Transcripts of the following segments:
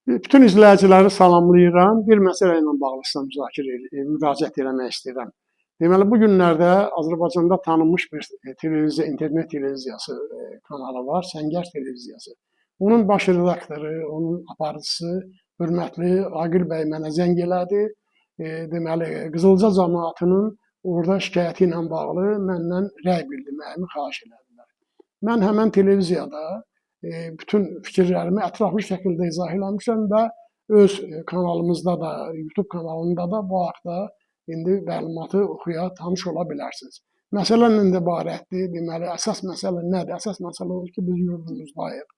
Bütün izləyiciləri salamlayıram. Bir məsələ ilə bağlı sizə müraciət eləmək istəyirəm. Deməli, bu günlərdə Azərbaycanda tanınmış bir televiziya, internet televiziyası kanalı var, Səngər televiziyası. Onun baş redaktoru, onun aparıcısı hörmətli Aqil bəy mənə zəng elədi. Deməli, Qızılca cəmaatının orada şikayəti ilə bağlı məndən rəy bildirməyimi xahiş elədilər. Mən həmən televiziyada bütün fikirlərimi ətraflı şəkildə izah eləmişəm və öz kanalımızda da, YouTube kanalında da bu haqda indi məlumatı oxuya, tanış ola bilərsiniz. Məsələ nədən ibarətdir? Deməli, əsas məsələ nədir? Əsas məsələ odur ki, biz yurdumuzdayıq.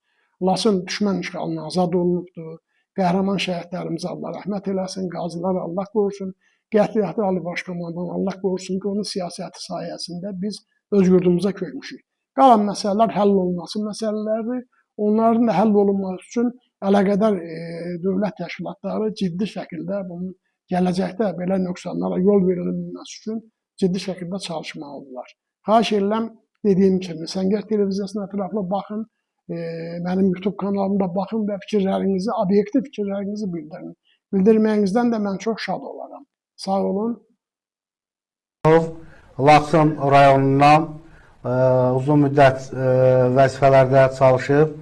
Laçın düşmən işğalından azad olunubdur. Qəhrəman şəhidlərimiz Allah rəhmət eləsin, qazilər Allah qorusun. Qətiyyatlı Ali Baş Komandan Allah qorusun ki, onun siyasəti sayəsində biz öz yurdumuza köçmüşük. Qalan məsələlər həll olunması məsələlərdir. Onların da həll olunması üçün əlaqədar dövlət təşkilatları ciddi şəkildə bunun gələcəkdə belə nöqsanlara yol verilməməsi üçün ciddi şəkildə çalışmalıdırlar. Xahiş edirəm, dediyim kimi, Səngər televiziyasına ətraflı baxın, mənim YouTube kanalımda baxın və fikirlərinizi, obyektiv fikirlərinizi bildirin. Bildirməyinizdən də mən çox şad olaram. Sağ olun. Laçın rayonundan uzun müddət vəzifələrdə çalışıb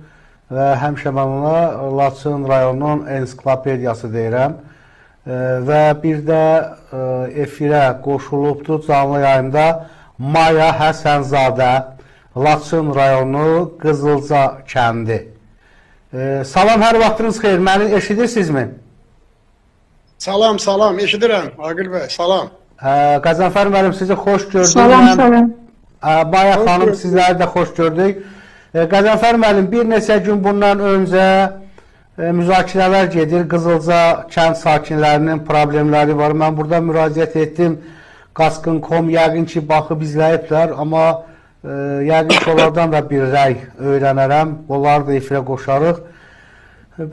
və həmişə mən ona Laçın rayonunun ensiklopediyası deyirəm və bir də efirə qoşulubdur canlı yayında Maya Həsənzadə, Laçın rayonu Qızılca kəndi. Salam, hər vaxtınız xeyir, məni eşidirsinizmi? Salam, salam, eşidirəm Aqil bəy, salam. Qəzənfər müəllim, sizi xoş gördük. Salam, salam. Maya xanım, sizləri də xoş gördük. Qəzənfər müəllim, bir neçə gün bundan öncə müzakirələr gedir. Qızılca kənd sakinlərinin problemləri var. Mən burada müraciət etdim. Qaskın.com yəqin ki, baxıb izləyiblər, amma yəqin ki, onlardan da bir rəy öyrənərəm. Onları da efirə qoşarıq.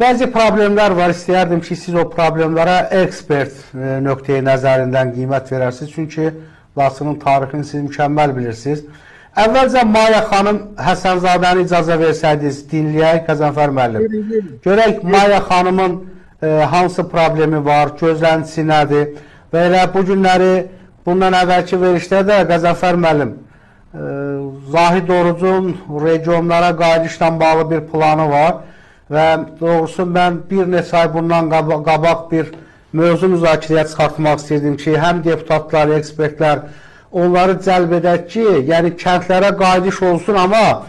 Bəzi problemlər var. İstəyərdim ki, siz o problemlərə ekspert nöqteyi nəzərindən qiymət verərsiniz. Çünki Laçının tarixini siz mükəmməl bilirsiniz. Əvvəlcə Maya xanım Həsənzadəni icazə versəydiniz, dinləyək Qəzənfər müəllim. Görək Maya xanımın hansı problemi var, gözləntisi nədir və elə bu günləri bundan əvvəlki verişdə də Qəzənfər müəllim Zahid Orucun regionlara qayıdışla bağlı bir planı var və doğrusu mən bir neçə ay bundan qabaq bir mövzu müzakirəyə çıxartmaq istəyirdim ki, həm deputatlar, ekspertlər onları cəlb edək ki, yəni kəndlərə qayıdış olsun, amma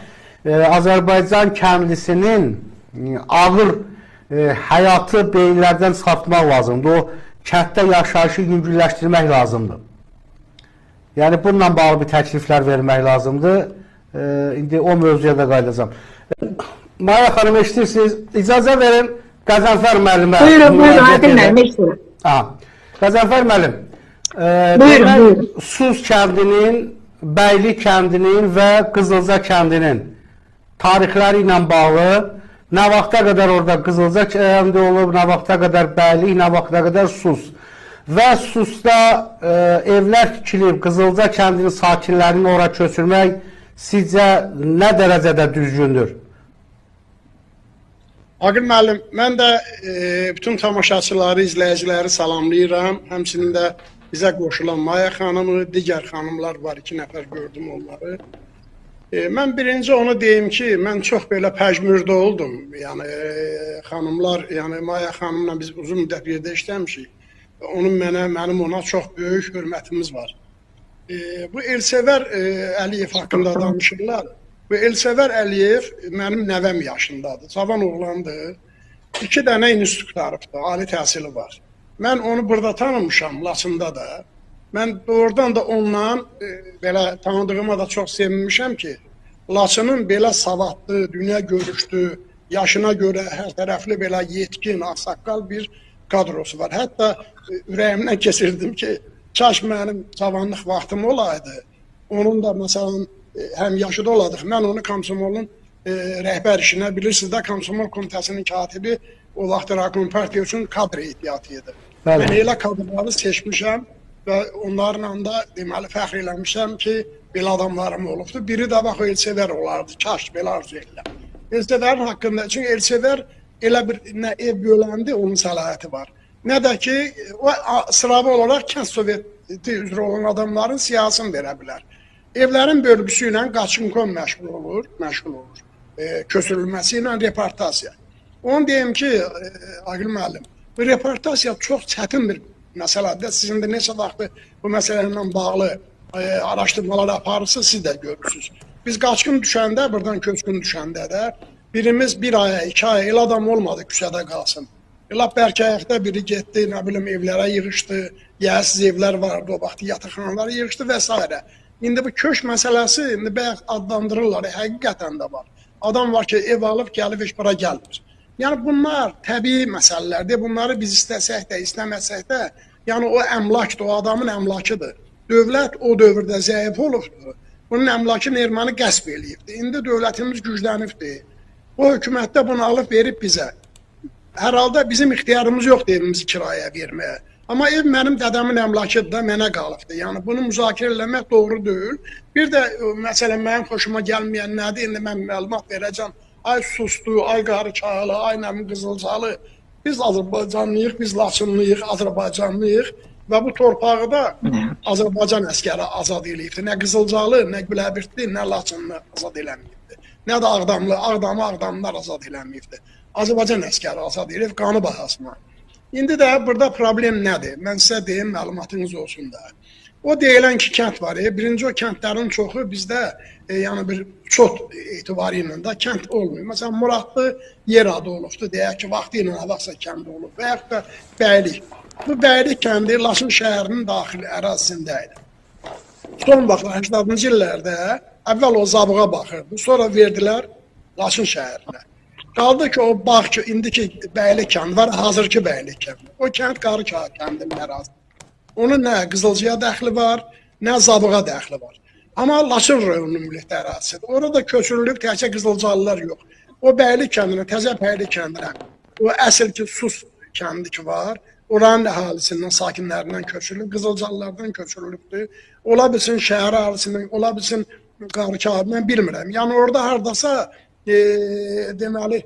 Azərbaycan kəndlisinin ağır həyatı beyinlərdən çıxartmaq lazımdır. O kənddə yaşayışı yüngülləşdirmək lazımdır. Yəni bununla bağlı bir təkliflər vermək lazımdır. İndi o mövzuya da qayıdacağım. Maya xanım, eşitirsiniz, icazə verin Qəzənfər müəllimə. Buyurun, buyurun, Aqil müəllim, eşidirəm. Qəzənfər müəllim, Suz kəndinin, Bəyli kəndinin və Qızılca kəndinin tarixləri ilə bağlı nə vaxta qədər orada Qızılca kəndi olub, nə vaxta qədər Bəyli, nə vaxta qədər Suz və Suzda evlər tikilib Qızılca kəndinin sakinlərini ora köçürmək sizcə nə dərəcədə düzgündür? Aqil müəllim, mən də bütün tamaşaçıları, izləyiciləri salamlayıram. Həmçinin də bizə qoşulan Maya xanımı, digər xanımlar var, 2 nəfər gördüm onları. Mən birinci onu deyim ki, mən çox belə pəjmürdə oldum. Yəni xanımlar, yəni Maya xanımla biz uzun müddət yerdə işləmişik. Onun mənim ona çox böyük hörmətimiz var. Bu Elsevər Əliyev haqqında danışırlar. Bu Elsevər Əliyev mənim nəvəm yaşındadır, cavan oğlandır. 2 dənə institut qurtarıbdır, ali təhsili var. Mən onu burada tanımışam, Laçında da. Mən doğrudan da ondan belə tanıdığıma da çox sevinmişəm ki, Laçının belə savadlı, dünya görüşlü, yaşına görə hər tərəfli belə yetkin, ağsaqqal bir kadrosu var. Hətta ürəyimdən keçirdim ki, kaş mənim cavanlıq vaxtım olaydı. Onun da məsələn, həm yaşıda oladıq. Mən onu Komsomolun rəhbər işinə, bilirsiniz də, Komsomol komitəsinin katibi o vaxt Rakon Partiya üçün kadr ehtiyatı idi. Mən elə kadrları seçmişəm və onlarla da deməli fəxr eləmişəm ki, belə adamlarım olubdur. Biri də bax Elsevər olardı, kaş belə arzu edirəm. Elsevərin haqqında, çünki Elsevər elə bir nə ev böləndi, onun səlahiyyəti var. Nə də ki, o sıravi olaraq kənd soveti üzrə olan adamların siyasını verə bilər. Evlərin bölgüsü ilə Qaçınkon məşğul olur. Köçürülməsi ilə reportasiya. Onu deyim ki, Aqil müəllim, bu reportasiya çox çətin bir məsələdir. Sizin də neçə vaxtı bu məsələ ilə bağlı araşdırmalar aparırsınız, siz də görürsünüz. Biz qaçqın düşəndə, buradan köçkün düşəndə də birimiz bir aya, 2 aya elə adam olmadı küçədə qalsın. Elə bəlkə ayaqda biri getdi, nə bilim evlərə yığışdı, yəhsiz evlər vardı, o vaxt yataqxanalar yığışdı və s. İndi bu köç məsələsi, indi bayaq adlandırırlar, həqiqətən də var. Adam var ki, ev alıb, gəlib, heç bura gəlmir. Yəni bunlar təbii məsələlərdir, bunları biz istəsək də, istəməsək də, yəni o əmlakdır, o adamın əmlakıdır. Dövlət o dövrdə zəif olubdur, bunun əmlakını erməni qəsb eləyibdir. İndi dövlətimiz güclənibdir. O hökumətdə bunu alıb verib bizə. Hər halda bizim ixtiyarımız yoxdur evimizi kiraya verməyə. Amma ev mənim dədəmin əmlakıdır da, mənə qalıbdır. Yəni bunu müzakirə eləmək doğru deyil. Bir də məsələn mənim xoşuma gəlməyən nədir? İndi mən məlumat verəcəm. Ay Susdu, ay Qarıçaylı, ay Nəmin Qızılcalı. Biz Azərbaycanlıyıq, biz Laçınlıyıq, Azərbaycanlıyıq və bu torpağı da Azərbaycan əskəri azad eləyibdir. Nə Qızılcalı, nə Güləbirtli, nə Laçınlı azad eləməyibdir. Nə də Ağdamlar azad eləməyibdir. Azərbaycan əskəri azad edib qanı bahasına. İndi də burada problem nədir? Mən sizə deyim, məlumatınız olsun da. O deyilən ki, kənd var. Birinci o kəndlərin çoxu bizdə yəni bir çox etibarı ilə də kənd olmuyor. Məsələn, Muradlı yer adı olubdur, deyək ki, vaxtı ilə Avaqsa kəndi olub və yaxud da Bəylik. Bu Bəylik kəndi Laçın şəhərinin daxili ərazisində idi. Son vaxtlar 80-cı illərdə əvvəl o Zabığa baxırdı, sonra verdilər Laçın şəhərinə. Qaldı ki, o bağ ki, indiki Bəylik kəndi var, hazırki Bəylik kəndi. O kənd Qarıçay kəndinin ərazisi. Onun nə Qızılcaya dəxli var, nə Zabığa dəxli var. Amma Laçın rayonunun mühit ərazisidir. Orada köçürülüb təkcə Qızılcalılar yox. O Bəylik kəndinə, təzə Bəylik kəndinə, o əsl ki, Sus kəndi ki var, oranın əhalisindən, sakinlərindən köçürülüb, Qızılcalılardan köçürülübdür. Ola bilsin şəhər əhalisindən, ola bilsin Qarıçay, mən bilmirəm. Yəni orada hardasa deməli,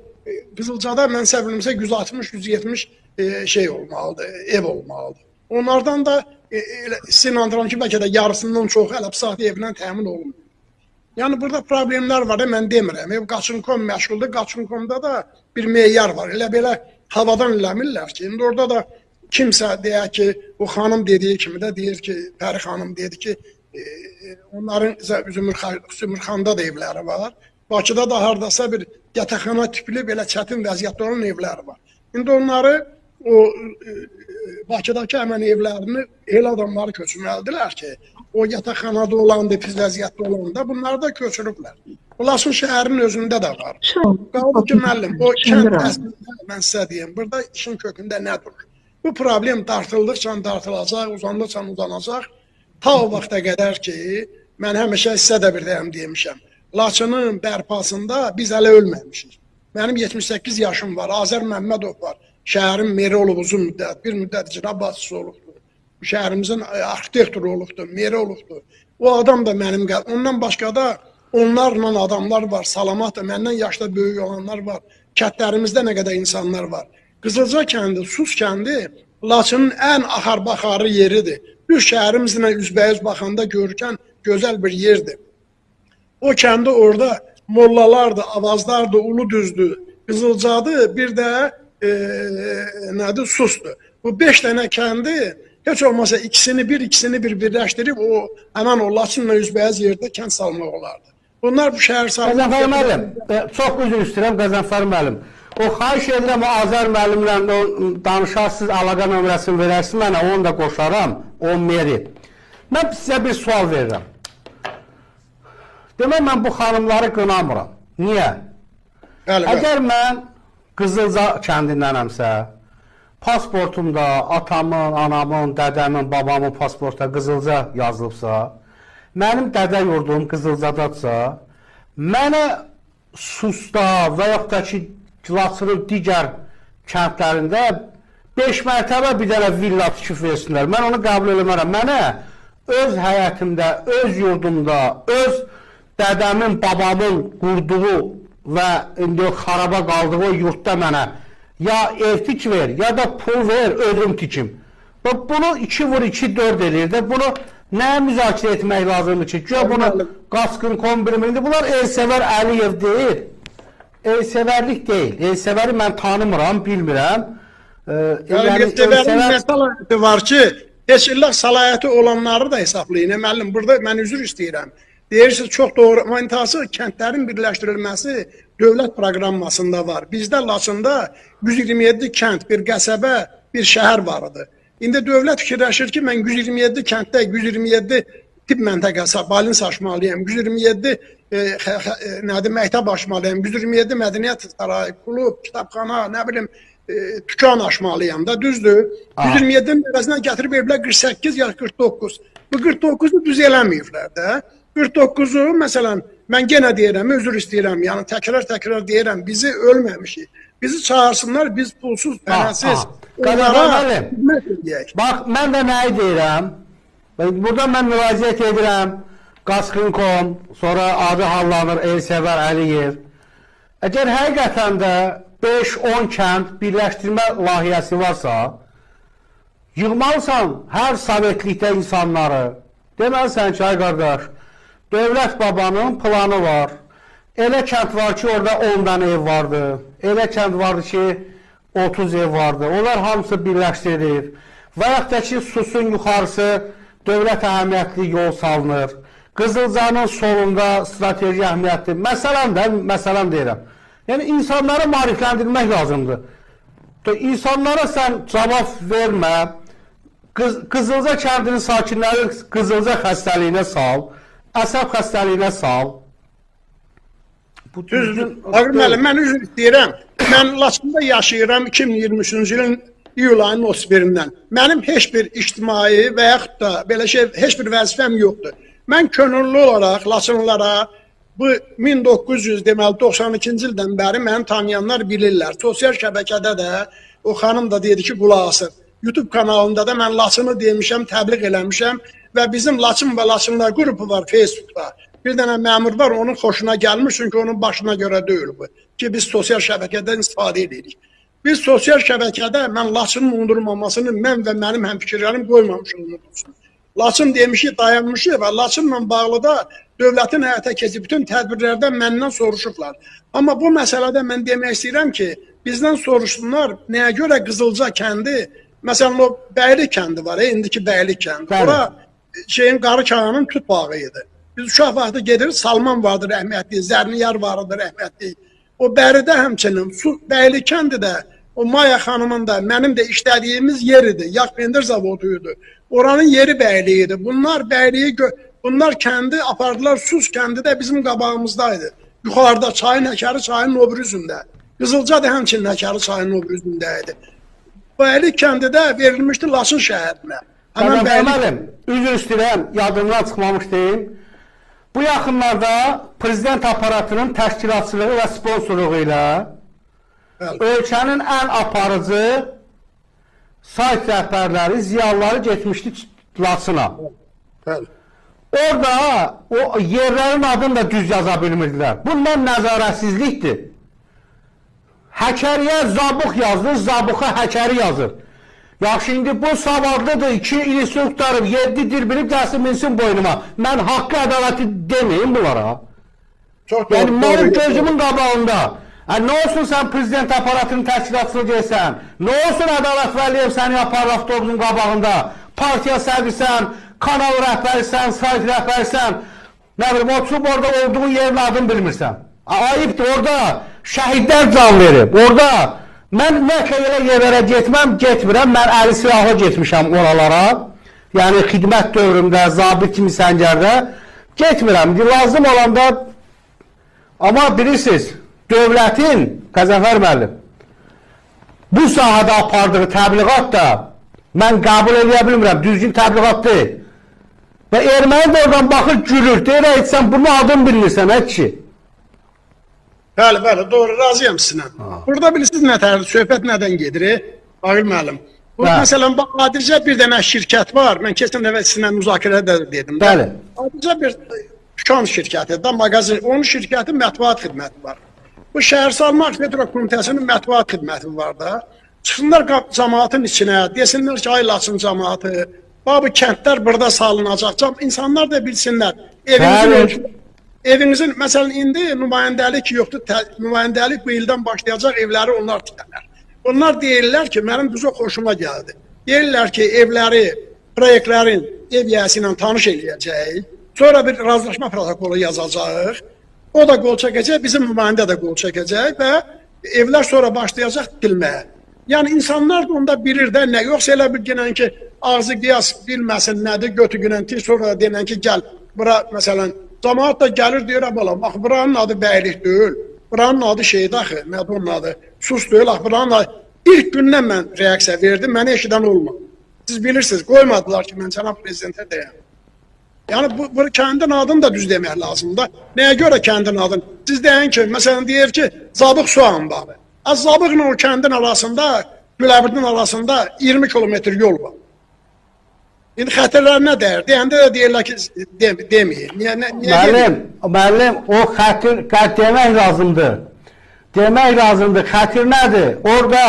Qızılcada mən səvilimsə 160-170 şey olmalıdır, ev olmalıdır. Onlardan da sizin inandıram ki, bəlkə də yarısından çox hələ saat evindən təmin olunmuyor. Yəni burada problemlər var, mən demirəm. Ev Qaçınkon məşğuldur, Qaçınkonda da bir meyar var. Elə belə havadan eləmirlər ki, indi orada da kimsə deyək ki, o xanım dediyi kimi də deyir ki, Pəri xanım dedi ki, onların Zümrxanda da evləri var. Bakıda da hardasa bir yataqxana tipli belə çətin vəziyyətdə olan evləri var. İndi onları o Bakıdakı həmən evlərini elə adamları köçürməlidirlər ki, o yataqxanada olanda, pis vəziyyətdə olanda bunları da köçürüblər. Laçın şəhərinin özündə də var. Qaldı ki, müəllim, o kənd əslində, mən sizə deyim, burada işin kökündə nə durur? Bu problem dartıldıqca dartılacaq, uzandıqca uzanacaq. Ta o vaxta qədər ki, mən həmişə sizə də bir deyəm demişəm. Laçının bərpasında biz hələ ölməmişik. Mənim 78 yaşım var, Azər Məmmədov var. Şəhərin meri olub uzun müddət, bir müddət icra başçısı olubdur. Şəhərimizin arxitektoru olubdur, meri olubdur. O adam da mənim qəlbim. Ondan başqa da onlarla adamlar var, salamat da məndən yaşda böyük olanlar var. Kətlərimizdə nə qədər insanlar var. Qızılca kəndi, Sus kəndi Laçının ən axar-baxarı yeridir. Düz şəhərimizlə üzbəüz baxanda görürkən gözəl bir yerdir. O kəndi orada mollalardır, avazlardır, Uludüzdür, Qızılcadır, bir də nədir, Susdur. Bu 5 dənə kəndi heç olmasa ikisini bir birləşdirib o həmən o Laçınla üzbəyiz yerdə kənd salmaq olardı. Bunlar bu şəhər salmaq. Qəzənfər müəllim, çox üzr istəyirəm Qəzənfər müəllim. O xahiş edirəm o Azər müəllimlə danışarsınız, əlaqə nömrəsini verərsiniz mənə, onu da qoşaram, o meri. Mən sizə bir sual verirəm. Demək, mən bu xanımları qınamıram. Niyə? Əgər mən Qızılca kəndindənəmsə, pasportumda atamın, anamın, dədəmin, babamın pasportda Qızılca yazılıbsa, mənim dədə yurdum Qızılcadadsa, mənə Susda və yaxud da ki, Laçının digər kəndlərində 5 mərtəbə bir dənə villa tikib versinlər. Mən onu qəbul eləmərəm. Mənə öz həyətimdə, öz yurdumda, öz dədəmin, babamın qurduğu və indi xaraba qaldığı o yurtda mənə ya ev tik ver, ya da pul ver, özüm tikim. Bak bunu 2 vur 2 4 eləyir də. Bunu nəyə müzakirə etmək lazımdır ki? Güya bunu Qaskın kombinimində bunlar Elsəvər Əliyev deyil. Elsəvərlik deyil. Elsəvəri mən tanımıram, bilmirəm. Yəni Elsəvərin nə səlahiyyəti var ki, heç illah səlahiyyəti olanları da hesablayın. Müəllim, burada mən üzr istəyirəm. Deyirsiniz, çox doğru. Manitası kəndlərin birləşdirilməsi dövlət proqrammasında var. Bizdə Laçında 127 kənd, bir qəsəbə, bir şəhər var idi. İndi dövlət fikirləşir ki, mən 127 kənddə 127 tip məntəqəsi, balins açmalıyam, 127 məktəb açmalıyam, 127 mədəniyyət sarayı, klub, kitabxana, nə bilim, tükan açmalıyam da, düzdür. 127-nin əvəzindən gətirib evlər 48 ya 49. Bu 49-u düz eləməyiblər də. 49-u, məsələn, mən genə deyirəm, özür istəyirəm, yəni təkrar deyirəm, bizi ölməmişik. Bizi çağırsınlar, biz pulsuz, pənəsiz, onlara hizmət edəyək. Bax, mən də nəyi deyirəm? Burada mən müraciət edirəm, Qaskın.com, sonra adı hallanır Elsəvər Əliyev. Əgər həqiqətən də 5-10 kənd birləşdirmə layihəsi varsa, yığmalısan hər sovetlikdə insanları. Deməlisən ki, ay qardaş, dövlət babanın planı var. Elə kənd var ki, orada 10 dənə ev vardı. Elə kənd vardı ki, 30 ev vardı. Onlar hamısı birləşdirilir. Və yaxud da ki, Susun yuxarısı dövlət əhəmiyyətli yol salınır. Qızılcanın solunda strateji əhəmiyyətli. Məsələn deyirəm. Yəni, insanları maarifləndirmək lazımdır. İnsanlara sən cavab vermə. Qızılca kəndinin sakinləri qızılca xəstəliyinə sal. Əsəb xəstəliyinə sal. Düzdür. Ağır müəllim, mən üzr istəyirəm. Mən Laçında yaşayıram 2023-cü ilin iyul ayının 31-dən. Mənim heç bir ictimai və yaxud da belə şey, heç bir vəzifəm yoxdur. Mən könüllü olaraq Laçınlılara bu 1992-ci ildən bəri məni tanıyanlar bilirlər. Sosial şəbəkədə də o xanım da dedi ki, qulaq asın. YouTube kanalında da mən Laçını demişəm, təbliğ eləmişəm və bizim Laçın və Laçınlar qrupu var Facebookda. Bir dənə məmur var, onun xoşuna gəlmiş, çünki onun başına görə deyil bu. Ki, biz sosial şəbəkədən istifadə edirik. Biz sosial şəbəkədə mən Laçının unudulmamasını mən və mənim həmfikirlərim qoymamışım unudulsun. Laçın demişik, dayanmışıq və Laçınla bağlı da dövlətin həyata keçib bütün tədbirlərdən məndən soruşublar. Amma bu məsələdə mən demək istəyirəm ki, bizdən soruşsunlar, nəyə görə Qızılca kəndi, məsələn o Bəylik kəndi var, indiki Bəylik kəndi. Ora şeyin Qarıkayanın tut bağı idi. Biz uşaq vaxtı gedirik, Salman vardır rəhmətli, Zərniyar vardır rəhmətli. O Bəridə həmçinin, Bəylik kəndi də, o Maya xanımın da, mənim də işlədiyimiz yer idi, yağ pendir zavodu idi. Oranın yeri Bəylik idi. Bunlar kəndi apardılar, Sus kəndi də bizim qabağımızdaydı. Yuxarıda çayın həkəri çayın o birüzündə. Qızılca da həmçinin həkəri çayın o birüzündə idi. Bəylik kəndi də verilmişdi Laçın şəhərinə. Müəllim, üzr istəyirəm, yadımdan çıxmamış deyim. Bu yaxınlarda prezident aparatının təşkilatçılığı və sponsorluğu ilə ölkənin ən aparıcı sayt rəhbərləri, ziyalıları getmişdi Laçına. Orada o yerlərin adını da düz yaza bilmirdilər. Bundan nəzarətsizlikdir. Həkəriyə Zabuq yazılır, Zabuqa həkəri yazır. Yaxşı, indi bu savadlıdır, 2 instruktorum, 7 dil bilib gəlsin minsin boynuma. Mən haqqı ədaləti deməyim bunlara. Yəni, mənim gözümün qabağında. Nə olsun sən prezident aparatının təşkilatçılığı deyirsən? Nə olsun Ədalət Vəliyev səni aparır avtobusun qabağında? Partiya sədrsən, kanal rəhbərisən, sayt rəhbərisən. Nə bilim, oturub orada olduğun yerin adını bilmirsən. Ayıbdır, orada şəhidlər can verib. Orada mən nə ki elə yerlərə getmirəm. Mən əli silahla getmişəm oralara. Yəni, xidmət dövrümdə, zabit kimi səngərdə getmirəm. Lazım olanda, amma bilirsiniz, dövlətin, Qəzənfər müəllim, bu sahədə apardığı təbliğat da mən qəbul edə bilmirəm, düzgün təbliğat deyil. Və erməni də oradan baxır, gülür, deyir, sən bunun adını bilmirsən, ki? Bəli, doğru, razıyam sizinlə. Burada bilirsiniz nətər, söhbət nədən gedir, Ağil müəllim? Məsələn, adicə bir dənə şirkət var, mən keçən dəfə sizinlə müzakirə dedim. Bəli. Adicə bir dükan şirkəti, mağazin, onun şirkətin mətbuat xidməti var. Bu şəhər salma arxitektura komitəsinin mətbuat xidməti var da. Çıxsınlar cəmaatın içinə, desinlər ki, ay Laçın cəmaatı, bu kəndlər burada salınacaq. İnsanlar da bilsinlər. Evinizin, məsələn, indi nümayəndəlik yoxdur, nümayəndəlik bu ildən başlayacaq, evləri onlar tikənlər. Onlar deyirlər ki, mənim düzə xoşuma gəldi. Deyirlər ki, evləri, proyektlərin ev yiyəsi ilə tanış eləyəcək, sonra bir razılaşma protokolu yazacaq, o da qol çəkəcək, bizim nümayəndə də qol çəkəcək və evlər sonra başlayacaq tikilməyə. Yəni, insanlar da onda bilir də nə, yoxsa elə bir gələn ki, ağzı qiyas bilməsin nədir, götü günənti, sonra da denən ki, gəl, bura, məsələn, cəmaat da gəlir, deyir, bax, buranın adı bəylik deyil, buranın adı şeydə axı, nədir onun adı, sus deyil, buranın adı. İlk gündən mən reaksiya verdim, mənə eşidən olmadı. Siz bilirsiniz, qoymadılar ki, mən cənab prezidentə deyəm. Yəni, bu kəndin adını da düz demək lazımdır. Nəyə görə kəndin adını? Siz deyin ki, məsələn, deyir ki, Zabıq su anbarı. Zabıqla o kəndin arasında, Güləbirdin arasında 20 kilometr yol var. İndi xətirlər nə deyir? Deyəndə də deyirlər ki, deməyin. Müəllim, o xətir demək lazımdır. Demək lazımdır. Xətir nədir? Orada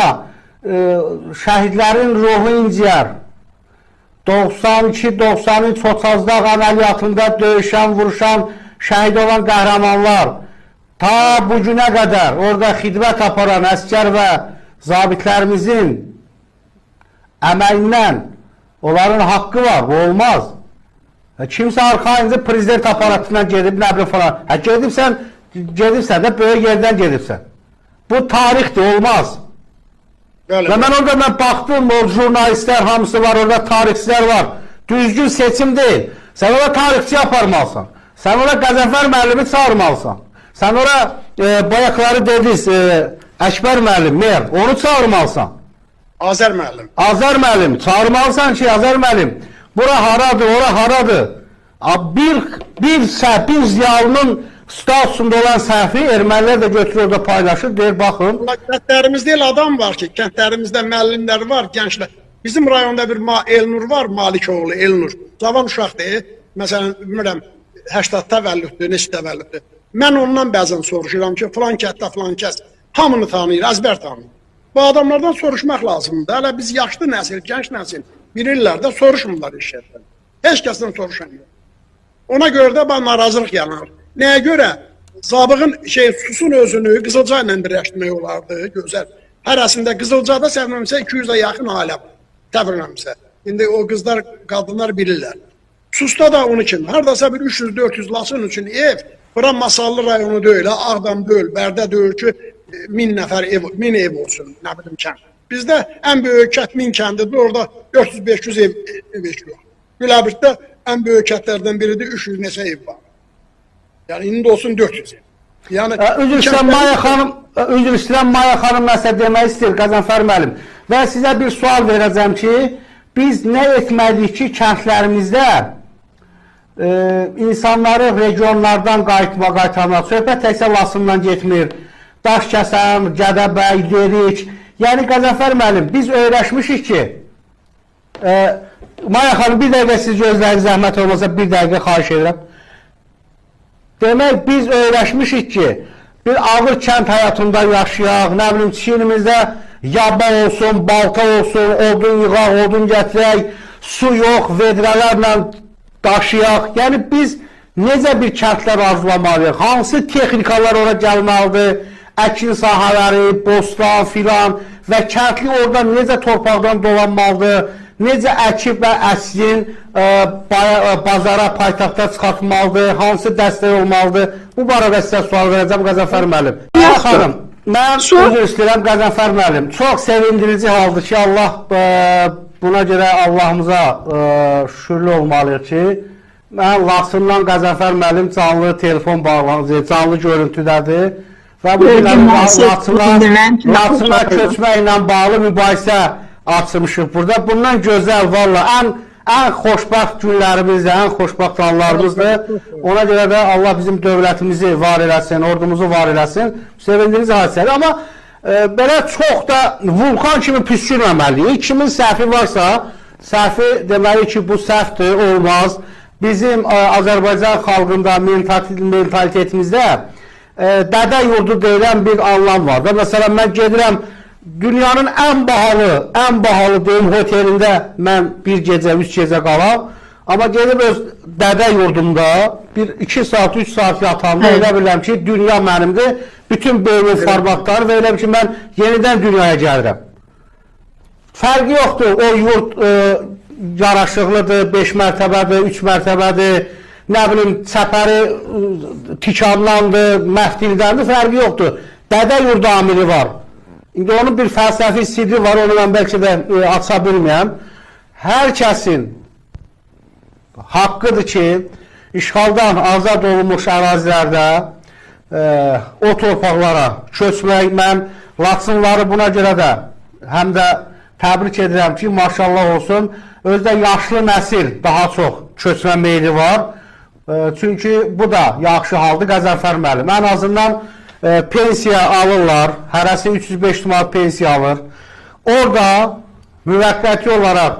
şəhidlərin ruhu inciyər. 92-93 Çotazlaq əməliyyatında döyüşən, vuruşan, şəhid olan qəhrəmanlar ta bu günə qədər orada xidmət aparan əskər və zabitlərimizin əməlindən onların haqqı var, bu olmaz. Kimsə arxayınca prezident aparatından gedib, nə bilim falan. Gedibsən də böyük yerdən gedibsən. Bu tarixdir, olmaz. Və mən orada baxdım, o jurnalistlər hamısı var, orada tarixçilər var. Düzgün seçim deyil. Sən orada tarixçi aparmalısan. Sən orada Qəzənfər müəllimi çağırmalısan. Sən orada bayaqları dediniz, Əkbər müəllim, mer, onu çağırmalısan. Azər müəllim. Azər müəllim, çağırmalısan ki, Azər müəllim, bura haradır, ora haradır. Bir ziyalının statusunda olan səhvi ermənilər də götürür orada paylaşır, deyir, baxın. Kəndlərimizdə elə adam var ki, kəndlərimizdə müəllimlər var, gənclər. Bizim rayonda bir Elnur var, Malikoğlu, Elnur. Cavan uşaqdır, məsələn, bilmirəm, 80 təvəllüddür, neçə təvəllüddür. Mən ondan bəzən soruşuram ki, filan kətdə filan kəs hamını tanıyır, əzbər tanıyır. Bu adamlardan soruşmaq lazımdır. Hələ biz yaşlı nəsil, gənc nəsil bilirlər də soruşmurlar işlərdən. Heç kəsdən soruşamıyor. Ona görə də narazılıq yanar. Nəyə görə? Zabığın Susun özünü Qızılca ilə birləşdirmək olardı, gözəl. Hərəsində Qızılcada səhvləmirəmsə 200-ə yaxın ailə var, təbirləmirəmsə. İndi o qızlar, qadınlar bilirlər. Susda da onun kimi, haradasa bir 300-400 Laçın üçün ev, bura Masallı rayonu deyil, Ağdam deyil, Bərdə deyil ki, 1000 nəfər ev, 1000 ev olsun, nə bilim kənd. Bizdə ən böyük kət 1000 kəndidir, orada 400-500 ev eşiyor. Güləbirddə ən böyük kətlərdən biridir, 300 neçə ev var. Yəni, indi olsun 400 ev. Yəni, Üzr istəyirəm, Maya xanım nəsə demək istəyir, Qəzənfər müəllim. Və sizə bir sual verəcəm ki, biz nə etməliyik ki, kəndlərimizdə insanları regionlardan qaytarmaq, söhbət təkcə Laçından getmir, Daşkəsən, Gədəbəy, Derik. Yəni, Qəzənfər müəllim, biz öyrəşmişik ki, Maya xanım, bir dəqiqə siz gözlərin zəhmət olmasa, bir dəqiqə xahiş edirəm. Demək, biz öyrəşmişik ki, bir ağır kənd həyatında yaşayaq, nə bilim, çiynimizdə yaba olsun, balta olsun, odun yığaq, odun gətirək, su yox, vedrələrlə daşıyaq. Yəni, biz necə bir kəndlər arzulamalıyıq? Hansı texnikalar ora gəlməlidir? Əkin sahələri, bostan filan və kəndli orada necə torpaqdan dolanmalıdır? Necə əkib və əslin bazara, paytaxta çıxartmalıdır, hansı dəstək olmalıdır? Bu barədə sizə sual verəcəm, Qəzənfər müəllim. Xanım, mən üzr istəyirəm, Qəzənfər müəllim. Çox sevindirici haldır ki, buna görə Allahımıza şükürlü olmalıyıq ki, mən Laçından Qəzənfər müəllim canlı telefon bağlanıcı, canlı görüntüdədir və bu Laçına köçməklə bağlı mübahisə açmışıq burada. Bundan gözəl, valla, ən xoşbaxt günlərimizdir, ən xoşbaxt anlarımızdır. Ona görə də Allah bizim dövlətimizi var eləsin, ordumuzu var eləsin. Sevindirici hadisədir. Amma belə çox da vulkan kimi püskürməməliyik. Kimin səhvi varsa, səhvi deməli ki, bu səhvdir, olmaz. Bizim Azərbaycan xalqında, mentalitetimizdə dədə yurdu deyilən bir anlam var da. Məsələn, mən gedirəm dünyanın ən bahalı deyim hotelində mən bir gecə, 3 gecə qalam. Amma gedib öz dədə yurdumda bir 2 saat, 3 saat yatanda elə bilirəm ki, dünya mənimdir. Bütün beynin formatları və elə ki, mən yenidən dünyaya gəlirəm. Fərqi yoxdur, o yurt yaraşıqlıdır, 5 mərtəbədir, 3 mərtəbədir, nə bilim, çəpəri tikanlandır, məfdildəndir, fərqi yoxdur. Dədə yurdu amili var. İndi onun bir fəlsəfi sirri var, onu mən bəlkə də aça bilməyəm. Hər kəsin haqqıdır ki, işğaldan azad olunmuş ərazilərdə o torpaqlara köçmək, mən Laçınları buna görə də həm də təbrik edirəm ki, maşallah olsun, özdə yaşlı nəsil daha çox köçmə meyli var. Çünki bu da yaxşı haldır, Qəzənfər müəllim. Ən azından pensiya alırlar, hərəsi 305 manat pensiya alır. Orada müvəqqəti olaraq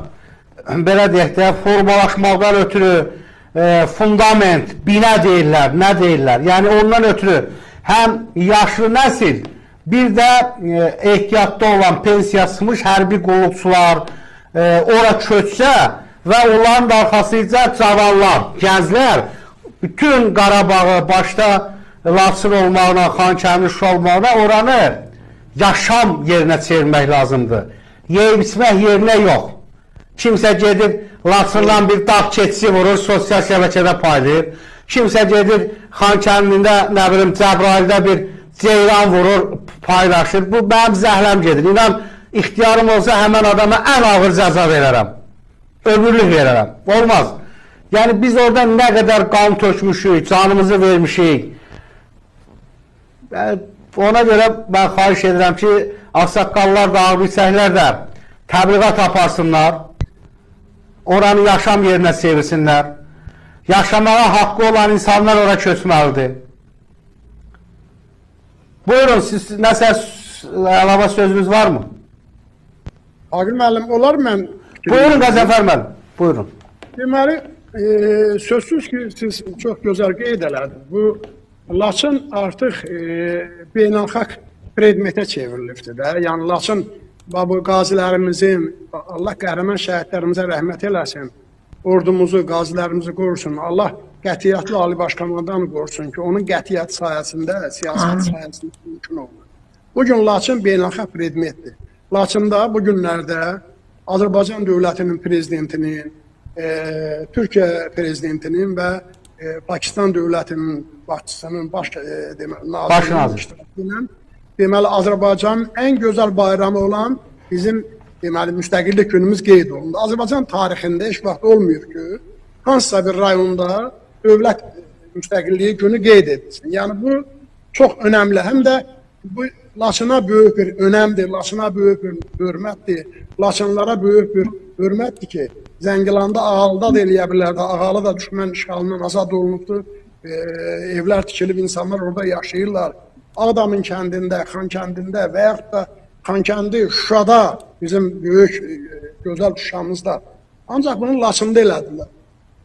belə deyək də, formalaşmaqdan ötürü fundament, binə deyirlər, nə deyirlər. Yəni ondan ötürü həm yaşlı nəsil, bir də ehtiyatda olan pensiyasımış hərbi qulluqçular ora köçsə və onların da arxasıca cavanlar, gənclər, bütün Qarabağı başda Laçın olmağına, Xankəndi, Şuşa olmağına oranı yaşam yerinə çevirmək lazımdır. Yeyib içmək yerinə yox. Kimsə gedib Laçından bir dağ keçisi vurur, sosial şəbəkədə paylayır. Kimsə gedib Xankəndində, nə bilim, Cəbrayildə bir ceyran vurur, paylaşır. Bu mənim zəhləm gedir. İnan, ixtiyarım olsa həmən adama ən ağır cəza verərəm. Ömürlük verərəm. Olmaz. Yəni biz orada nə qədər qan tökmüşük, canımızı vermişik. Ona görə mən xahiş edirəm ki, ağsaqqallar da, ağbirçəklər də təbliğat aparsınlar. Oranı yaşam yerinə çevirsinlər. Yaşamağa haqqı olan insanlar ora köçməlidir. Buyurun, siz nəsə əlavə sözünüz varmı? Aqil müəllim, olar mən... Buyurun, Qəzənfər müəllim, buyurun. Deməli, sözsüz ki, siz çox gözəl qeyd elədiniz. Bu, Laçın artıq beynəlxalq predmetə çevrilibdir də. Yəni, Laçın bu qazilərimizin, Allah qəhrəman şəhidlərimizə rəhmət eləsin, ordumuzu, qazilərimizi qorusun, Allah qətiyyətli Ali Başkomandan qorusun ki, onun qətiyyət sayəsində, siyasət sayəsində mümkün olur. Bugün Laçın beynəlxalq predmetdir. Laçında bu günlərdə Azərbaycan dövlətinin prezidentinin, Türkiyə prezidentinin və Pakistan dövlətinin başçısının baş nazirinin deməli, Azərbaycanın ən gözəl bayramı olan bizim deməli, müstəqillik günümüz qeyd olundu. Azərbaycan tarixində heç vaxt olmuyor ki, hansısa bir rayonda dövlət müstəqilliyi günü qeyd edilsin. Yəni, bu çox önəmli. Həm də bu Laçına böyük bir önəmdir, Laçına böyük bir hörmətdir, Laçınlara böyük bir hörmətdir ki, Zəngilanda ağalı da eləyə bilər də, ağalı da düşmən işğalından azad olunubdur, evlər tikilib, insanlar orada yaşayırlar. Ağdamın kəndində, Xankəndində və yaxud da Xankəndi, Şuşada, bizim böyük, gözəl Şuşamızda. Ancaq bunu Laçında elədilər.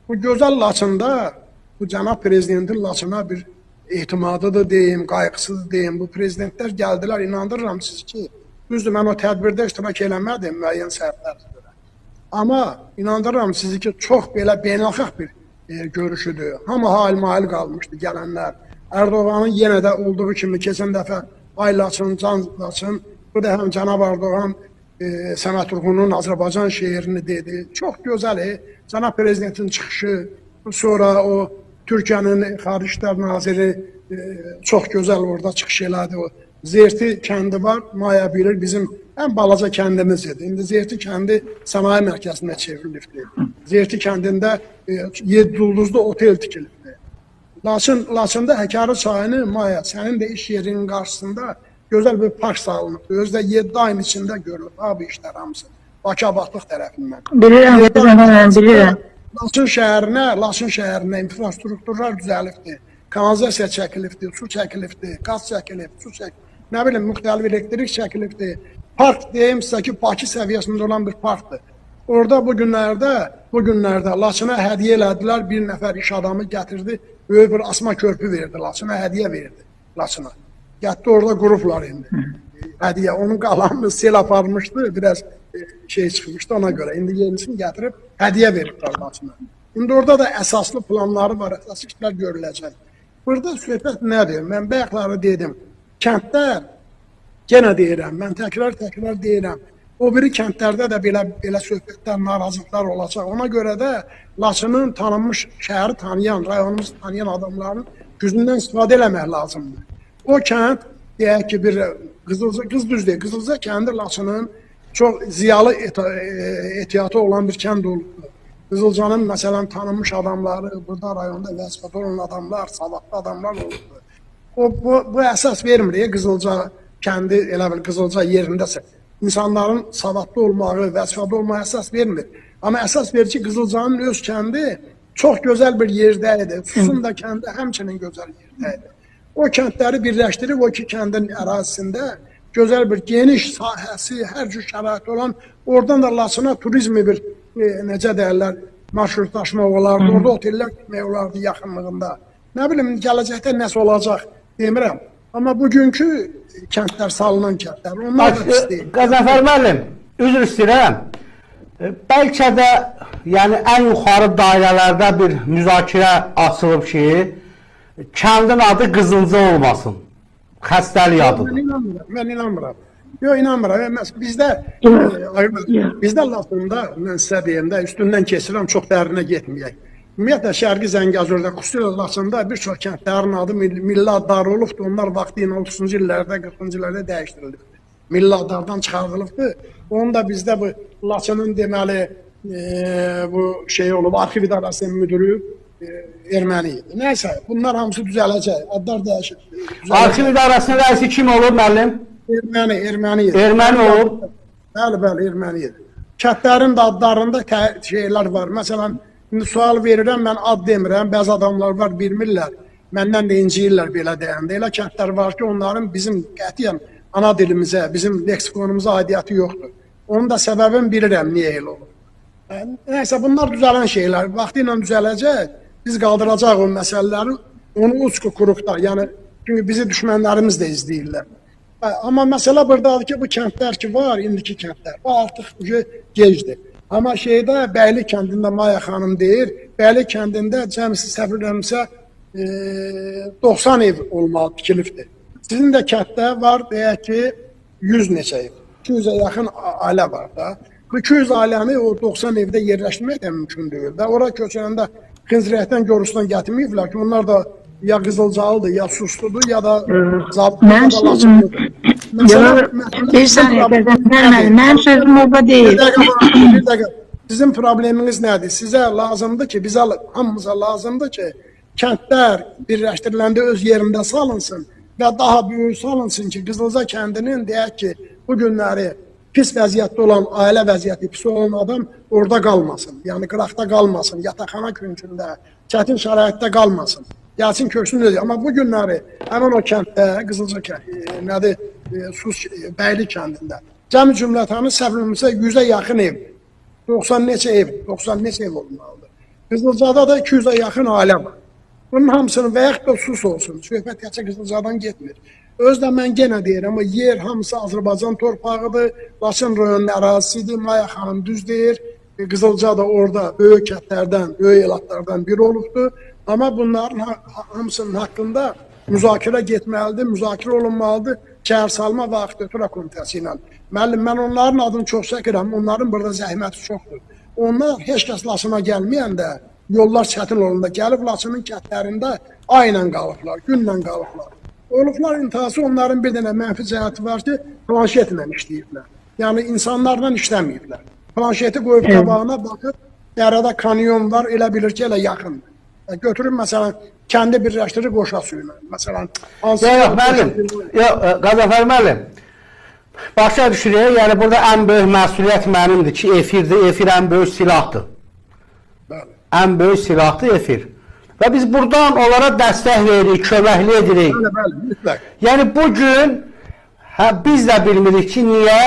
Bu gözəl Laçında, bu cənab prezidentin Laçına bir etimadıdır deyim, qayğısız deyim. Bu prezidentlər gəldilər, inandırıram siz ki, düzdür, mən o tədbirdə iştirak eləmədim müəyyən səhvlərdir. Amma inandırıram sizi ki, çox belə beynəlxalq bir görüşüdür. Hamı hail-mahil qalmışdı gələnlər. Erdoğan'ın yenə də olduğu kimi keçən dəfə ay Laçın, can Laçın, bu da həm cənab Erdoğan Səməd Vurğunun Azərbaycan şeirini dedi. Çox gözəl, cənab prezidentin çıxışı, sonra o Türkiyənin Xarici İşlər Naziri çox gözəl orada çıxış elədi. O Zeyirti kəndi var, Maya bilir, bizim ən balaca kəndimiz idi. İndi Zeyirti kəndi sənaye mərkəzinə çevrilibdir. Zeyirti kəndində 7 ulduzlu otel tikilibdir. Laçında Həkəri çayını, Maya, sənin də iş yerinin qarşısında gözəl bir park salınıbdır. Özdə 7 ayın içində görülüb, bu işlər hamısı. Bakı Abadlıq tərəfindən. Bilirəm. Laçın şəhərinə infrastrukturlar düzəlibdir. Kanalizasiya çəkilibdir, su çəkilibdir, qaz çəkilib, su çəkilib. Nə bilim, müxtəlif elektrik çəkilibdir. Park deyim sizə ki, Bakı səviyyəsində olan bir parkdır. Orada bu günlərdə Laçına hədiyyə elədilər, bir nəfər iş adamı gətirdi, böyük bir asma körpü verdi, Laçına hədiyyə verdi. Laçına. Getdi orada qurublar indi. Hədiyyə, onun qalanını sel aparmışdı, biraz şey çıxmışdı ona görə. İndi yenisini gətirib hədiyyə veriblər Laçına. İndi orada da əsaslı planları var, əsaslı işlər görüləcək. Burada söhbət nədir? Mən bayaqları dedim, kəndlər, yenə deyirəm, mən təkrar deyirəm, o biri kəndlərdə də belə söhbətlər, narazılıqlar olacaq. Ona görə də Laçının tanınmış, şəhəri tanıyan, rayonumuzu tanıyan adamların gücündən istifadə eləmək lazımdır. O kənd, deyək ki, bir Qızılca kəndi Laçının çox ziyalı ehtiyatı olan bir kənd olubdur. Qızılcanın məsələn tanınmış adamları, burada rayonda vəzifədə olan adamlar, savadlı adamlar olubdur. Bu əsas vermir, Qızılca kəndi elə bil Qızılca yerindəsə. İnsanların savadlı olmağı, vəzifədə olmağı əsas vermir. Amma əsas verir ki, Qızılcanın öz kəndi çox gözəl bir yerdə idi. Susun da kəndi həmçinin gözəl yerdə idi. O kəndləri birləşdirib, o iki kəndin ərazisində gözəl bir geniş sahəsi, hər cür şərait olan, oradan da Laçına turizmi bir, necə deyirlər, marşrutlaşma olardı, orada otellər gitmək olardı yaxınlığında. Nə bilim, gələcəkdə nəsə olacaq demirəm. Amma bugünkü kəndlər, salınan kəndlər, onlar da istəyir. Qəzənfər müəllim, üzr istəyirəm. Bəlkə də yəni ən yuxarı dairələrdə bir müzakirə açılıb ki, kəndin adı Qızılca olmasın. Xəstəlik adıdır. Mən inanmıram. Yox, inanmıram. Bizdə Laçında, mən sizə deyim də, üstündən keçirəm, çox dərinə getməyək. Ümumiyyətlə, Şərqi Zəngəzurda, xüsusilə Laçında bir çox kəndlərin adı milli adları olubdur. Onlar vaxtı ilə 30-cu illərdə, 40-cı illərdə dəyişdirilibdir. Milli adlardan çıxarılıbdır. Onun da bizdə bu Laçının deməli, bu şey olub, arxiv idarəsinin müdürü erməni idi. Nəysə, bunlar hamısı düzələcək. Adlar dəyişir. Arxiv idarəsinin rəisi kim olur, müəllim? Erməni idi. Erməni olub. Bəli, erməni idi. Kəndlərin də adlarında şeylər var. Məsələn, indi sual verirəm, mən ad demirəm. Bəzi adamlar var, bilmirlər. Məndən də inciyirlər belə deyəndə. Elə kəndlər var ki, onların bizim qətiyyən ana dilimizə, bizim leksikonumuza aidiyyatı yoxdur. Onun da səbəbini bilirəm, niyə elə olur. Nəysə, bunlar düzələn şeylər. Vaxtı ilə düzələcək. Biz qaldıracaq o məsələləri, onu uçqu quruqda, yəni, çünki bizi düşmənlərimiz də izləyirlər. Amma məsələ buradadır ki, bu kəndlər ki var, indiki kəndlər, bu artıq gecdir. Amma şeydə, Bəyli kəndində Maya xanım deyir, Bəyli kəndində cəmsi səfirlərimsə 90 ev olmalı, tikilifdir. Sizin də kənddə var, deyək ki, 100 neçə ev, 200-ə yaxın ailə var da. Bu 200 ailəni o 90 evdə yerləşdirmək də mümkün deyil. Və ora köçəndə Xınzirəkdən Gorusdan gətirməyiblər ki, onlar da ya Qızılcalıdır, ya Susludur, ya da Mən sözüm, bir saniyə Qəzənfər müəllim, mənim sözüm orada deyil. Bir dəqiqə, sizin probleminiz nədir? Sizə lazımdır ki, bizə hamımıza lazımdır ki, kəndlər birləşdiriləndə öz yerində salınsın və daha böyük salınsın ki, Qızılca kəndinin deyək ki, bu günləri pis vəziyyətdə olan, ailə vəziyyəti pis olan adam orada qalmasın. Yəni, qıraqda qalmasın, yataqxana küncündə, çətin şəraitdə qalmasın. Gəlsin, köksün ödəyir. Amma bu günləri həmin o kənddə, Qızılca nədir, Bəyli kəndində, cəmi cümlətanı səfirlərimizə 100-ə yaxın ev, 90 neçə ev olmalıdır. Qızılcada da 200-ə yaxın ailə var. Bunun hamısını və yaxud da sus olsun, söhbət yaxşı Qızılcadan getmir. Özdə mən yenə deyirəm, yer hamısı Azərbaycan torpağıdır, Laçın rayonunun ərazisidir, Maya xanım düz deyir, Qızılca da orada böyük kətlərdən, böyük elatlardan biri olubdur. Amma bunların hamısının haqqında müzakirə getməlidir, müzakirə olunmalıdır, şəhər salma və arxitektura komitəsi ilə. Müəllim, mən onların adını çox çəkirəm, onların burada zəhməti çoxdur. Onlar heç kəs Laçına gəlməyəndə, yollar çətin olanda gəlib Laçının kətlərində ayla qalıblar, günlə qalıblar. Olublar intihası onların bir dənə mənfi cəhəti var ki, planşetlə işləyiblər. Yəni, insanlarla işləməyiblər. Planşeti qoyub qabağına baxıb, dərədə kanyon var, elə bilir ki, elə yaxındır. Götürüb, məsələn, kəndi birləşdirir qoşa suyuna. Məsələn, yox, müəllim, Qəzənfər müəllim, başa düşürək, yəni burada ən böyük məsuliyyət mənimdir ki, efir ən böyük silahdır. Ən böyük silahdır efir. Və biz buradan onlara dəstək veririk, köməkli edirik. Bəli, mütləq. Yəni bugün biz də bilmirik ki, niyə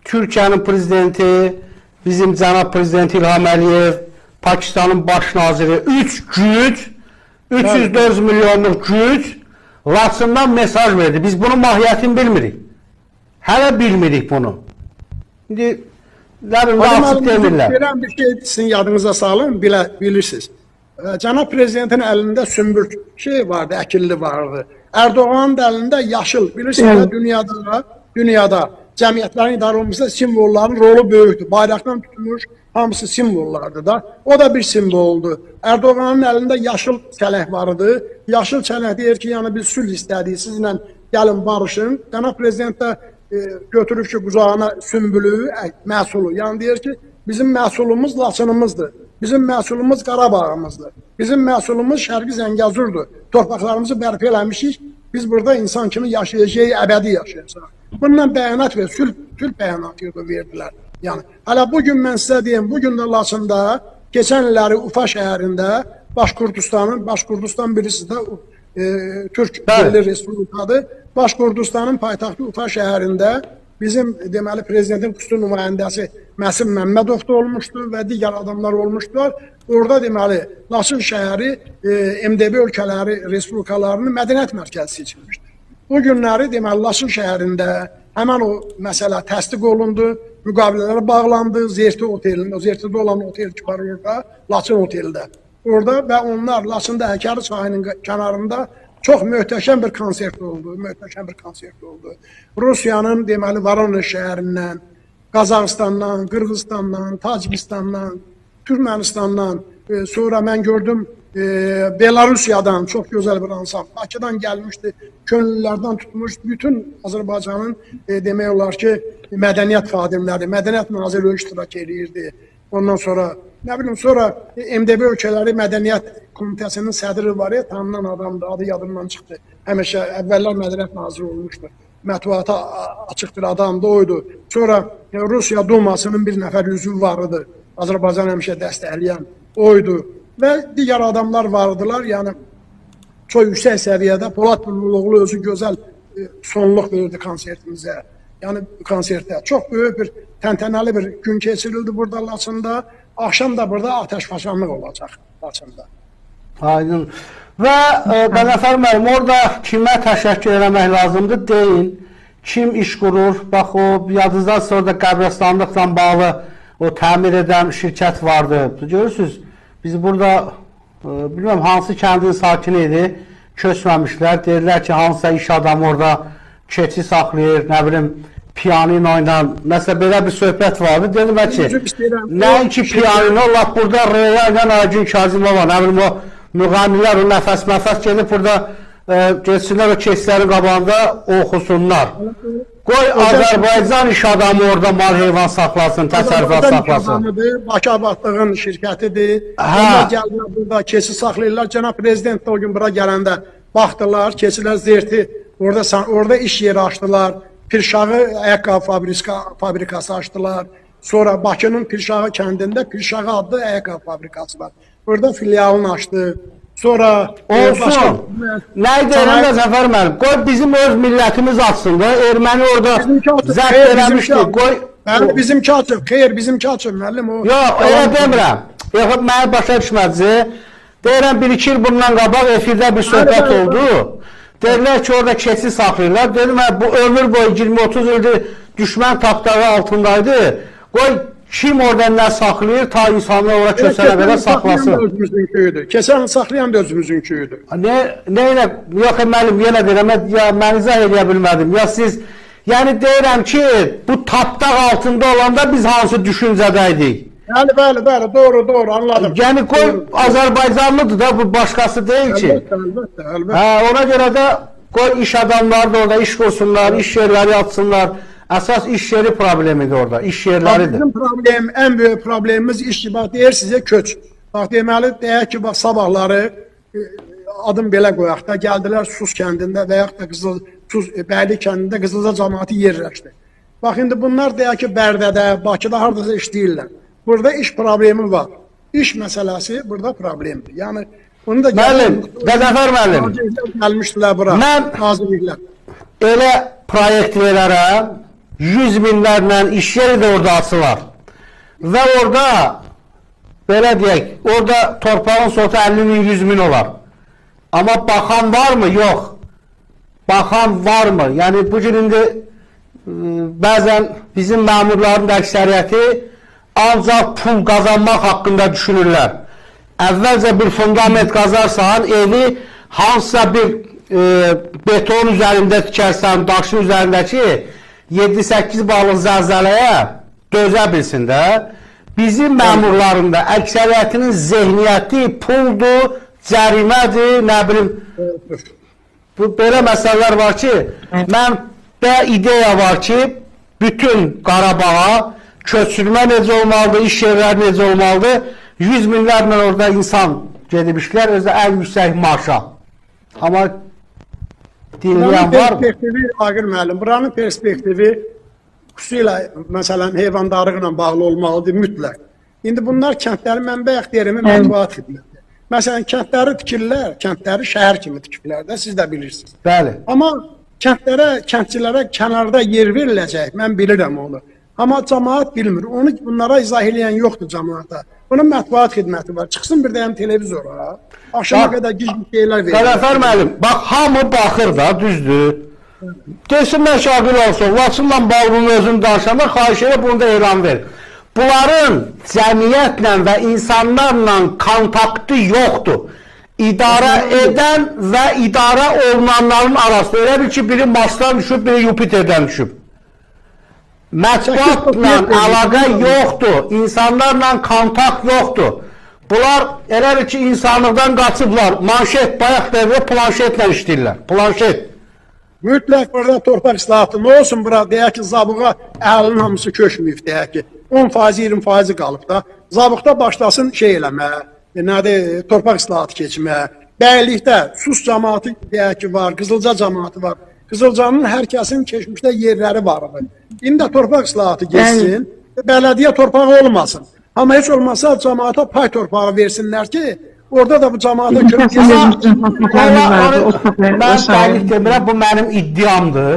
Türkiyənin prezidenti, bizim cənab prezident İlham Əliyev, Pakistanın baş naziri 304 milyonluq güc Laçından mesaj verdi. Biz bunun mahiyyətini bilmirik. Hələ bilmirik bunu. İndi açıq demirlər. Bilən bir şey sizin yadınıza salın, bilirsiniz. Cənab Prezidentin əlində sümbül şey vardı, əkilli vardı. Erdoğan'ın da əlində yaşıl. Bilirsiniz, dünyada cəmiyyətlərin idarə olunmasında simvolların rolu böyükdür. Bayraqdan tutmuş, hamısı simvollardır da. O da bir simvoldur. Erdoğan'ın əlində yaşıl çələk vardı. Yaşıl çələk deyir ki, yəni biz sülh istədik, sizlə gəlin barışın. Cənab Prezident də götürüb ki, qucağına sümbülü, məhsulu. Yəni deyir ki, bizim məhsulumuz Laçınımızdır. Bizim məhsulumuz Qarabağımızdır. Bizim məhsulumuz Şərqi Zəngəzurdur. Torpaqlarımızı bərpa eləmişik. Biz burada insan kimi yaşayacağıq, əbədi yaşayacaq. Bundan bəyanat və sülh bəyanatı verdilər. Yəni, hələ bugün mən sizə deyim, bugün də Laçında, keçən illəri Ufa şəhərində, Başkurdistan birisi də Türk Milli Respublikadır. Başkurdistanın paytaxtı Ufa şəhərində bizim deməli prezidentin xüsusi nümayəndəsi Məsim Məmmədov da olmuşdu və digər adamlar olmuşdular. Orada deməli Laçın şəhəri MDB ölkələri, respublikalarının mədəniyyət mərkəzi seçilmişdir. Bu günləri deməli Laçın şəhərində həmən o məsələ təsdiq olundu, müqavilələr bağlandı. Zerti otelində, Zertidə olan otel ki var orada, Laçın oteldə. Orada və onlar Laçında Həkəri çayının kənarında çox möhtəşəm bir konsert oldu. Rusiyanın deməli Voronezh şəhərindən, Qazaxıstandan, Qırğızstandan, Tacikistandan, Türkmenistandan, sonra mən gördüm Belarusiyadan çox gözəl bir ansambl, Bakıdan gəlmişdi, könüllülərdən tutmuş, bütün Azərbaycanın demək olar ki, mədəniyyət xadimləri, mədəniyyət naziri iştirak edirdi. Ondan sonra, nə bilim, sonra MDB ölkələri mədəniyyət komitəsinin sədri var ya, tanınan adamdır, adı yadımdan çıxdı. Həmişə əvvəllər mədəniyyət naziri olmuşdu. Mətbuata açıq bir adam da oydu. Sonra Rusiya Dumasının bir nəfər üzvü vardı. Azərbaycan həmişə dəstəkləyən oydu. Və digər adamlar vardılar. Yəni, çox yüksək səviyyədə Polad Bülbüloğlu özü gözəl sonluq verdi konsertimizə. Yəni, konsertdə çox böyük bir, təntənəli bir gün keçirildi burada Laçında. Axşam da burada atəşfəşanlıq olacaq Laçında. Aydın. Və Qəzənfər müəllim, orada kimə təşəkkür eləmək lazımdır deyin. Kim iş qurur? Bax, o yadınızdan sonra da qəbristanlıqla bağlı o təmir edən şirkət vardı. Görürsünüz, biz burada bilməm hansı kəndin sakini idi, köçməmişlər. Deyirlər ki, hansısa iş adamı orada keçi saxlayır, nə bilim, piyanino ilə, nəsə belə bir söhbət vardı. Dedim ki, nəinki piyanino, lap burada Röya ilə Aygün Kazimova, nə bilim, o müğənnilər, o nəfəs gedib burada geçsinlər o keçlərin qabağında oxusunlar. Qoy Azərbaycan iş adamı orada mal heyvan saxlasın, təsərrüfat saxlasın. Bakı Abadlığın şirkətidir. Onlar gəldilər burada, keçi saxlayırlar. Cənab Prezident də o gün bura gələndə baxdılar, keçilər Zerti, orada iş yeri açdılar. Pirşağı ayaqqabı fabrikası açdılar. Sonra Bakının Pirşağı kəndində Pirşağı adlı ayaqqabı fabrikası var. Burada filialını açdı. Sonra olsun. Nə deyirəm də Zəfər müəllim? Qoy bizim öz millətimiz açsın da. Erməni orada zəbt eləmişdi. Qoy bizimki açıq. Xeyr, bizimki açıq müəllim o. Yox, elə demirəm. Yox, mənə başa düşmədi. Deyirəm 1-2 il bundan qabaq efirdə bir söhbət oldu. Deyirlər ki, orada keçi saxlayırlar. Dedim, bu ömür boyu 20-30 ildir düşmən tapdağı altındaydı. Qoy kim orada nə saxlayır, ta insanlar ora köçənə qədər saxlasın. Keçən saxlayan da özümüzün köyüdür. Nə ilə, yox müəllim, yenə deyirəm, ya mən izah edə bilmədim. Ya siz, yəni deyirəm ki, bu tapdaq altında olanda biz hansı düşüncədəydik? Yəni, bəli, doğru, anladım. Yəni, qoy Azərbaycanlıdır da, bu başqası deyil ki. Əlbəttə. Ona görə də qoy iş adamları da orada iş qursunlar, iş yerləri açsınlar. Əsas iş yeri problemidir orada, iş yerləridir. Bizim problem, ən böyük problemimiz iş ki, bax, deyir sizə köç. Bax, deməli, deyək ki, bax, sabahları adım belə qoyaq da, gəldilər Sus kəndində və yaxud da Bəyli kəndində Qızılca cəmaatı yerləşdi. Bax, indi bunlar deyək ki, Bərdədə, Bakıda haradasa işləyirlər. Burada iş problemi var. İş məsələsi burada problemdir. Yəni, bunu da müəllim, Qəzənfər müəllim, gəlmişdilər bura, nazirliklər. Elə proyekt verərəm, 100 minlərlə iş yeri də orada açılar. Və orada, belə deyək, orada torpağın sotu 50 min, 100 min olar. Amma baxan var mı? Yox. baxan varmı? Yəni bu gün indi bəzən bizim məmurların da əksəriyyəti ancaq pul qazanmaq haqqında düşünürlər. Əvvəlcə bir fundament qazarsan, evi hansısa bir beton üzərində tikərsən, daşın üzərindəki 7-8 balıq zəlzələyə dözə bilsin də. Bizim məmurların da əksəriyyətinin zehniyyəti puldur, cərimədir, nə bilim, belə məsələlər var ki, məndə ideya var ki, bütün Qarabağa köçürmə necə olmalıdır, iş yerləri necə olmalıdır, 100 minlərlə orada insan gedib işlər, özü ən yüksək maaşa. Amma dinləyən var mı? Aqil müəllim, buranın perspektivi xüsusilə, məsələn, heyvandarlıqla bağlı olmalıdır, mütləq. İndi bunlar kəndləri mənbə ixtiyarımı mətbuat xidməti. Məsələn, kəndləri tikirlər, kəndləri şəhər kimi tikirlər də, siz də bilirsiniz. Bəli. Amma kəndçilərə kənarda yer veriləcək, mən bilirəm onu. Amma cəmaat bilmir, onu bunlara izah edən yoxdur cəmaata. Bunun mətbuat xidməti var, çıxsın bir dəyəm televizora, aşağı qədər gizli şeylər verir. Qələfər müəllim, bax, hamı baxır da, düzdür. Desin, mən şagir olsun, Laçınla bağlının özünü danışanda xahiş edib bunu da elan ver. Bunların cəmiyyətlə və insanlarla kontaktı yoxdur. İdarə edən və idarə olunanların arasında elə bil ki, biri Marsdan düşüb, biri Yupiterdən düşüb. Mətbuatla əlaqə yoxdur, insanlarla kontakt yoxdur. Bunlar elə bil ki, insanlıqdan qaçıblar, manşet, bayaq devre planşetlə işləyirlər, planşet. Mütləq burada torpaq islahatı nə olsun, bura deyək ki, zabığa əhalinin hamısı köçməyib, deyək ki, 10%, 20% qalıb da, zabıqda başlasın şey eləməyə, nədir, torpaq islahatı keçməyə. Bəylikdə sus cəmaatı deyək ki, var, Qızılca cəmaatı var. Qızılcanın hər kəsin keçmişdə yerləri vardı. İndi də torpaq islahatı geçsin, bələdiyyə torpağı olmasın. Amma heç olmasa cəmaata pay torpağı versinlər ki, orada da bu cəmaata kürək yesin. Mən dəqiq demirəm, bu mənim iddiamdır.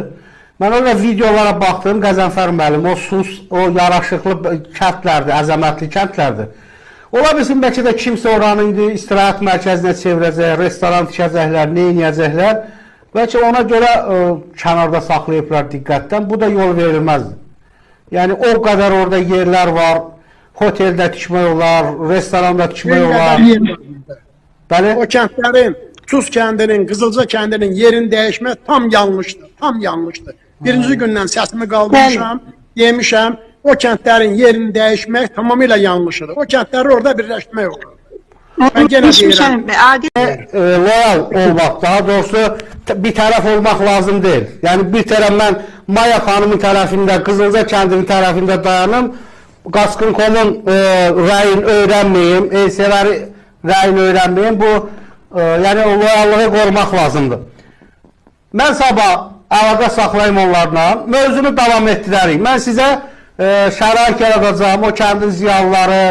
Mən orada videolara baxdım, Qəzənfər müəllim, o sus, o yaraşıqlı kəndlərdir, əzəmətli kəndlərdir. Ola bilsin, bəlkə də kimsə oranı indi istirahət mərkəzinə çevirəcək, restoran tikəcəklər, nə inəyəcəklər. Bəlkə ona görə kənarda saxlayıblar diqqətdən, bu da yol verilməzdir. Yəni, o qədər orada yerlər var, hoteldə tikmək olar, restoranda tikmək olar. Bəli? O kəndlərin, Sus kəndinin, Qızılca kəndinin yerini dəyişmək tam yanlışdır, tam yanlışdır. Birinci gündən səsimi qaldırmışam, yemişəm, o kəndlərin yerini dəyişmək tamamilə yanlışdır. O kəndləri orada birləşmək olur. Mən genə deyirəm. Loyal olmaq, daha doğrusu bir tərəf olmaq lazım deyil. Yəni bir tərəf mən Maya xanımın tərəfində, Qızılca kəndinin tərəfində dayanım, Qaçqın.com-un rəyini öyrənməyim, Elsevəri rəyini öyrənməyim, bu yəni o loyallığı qorumaq lazımdır. Mən sabah əlaqə saxlayım onlarla, mövzunu davam etdirərik. Mən sizə şərait yaradacağım, o kəndin ziyalıları,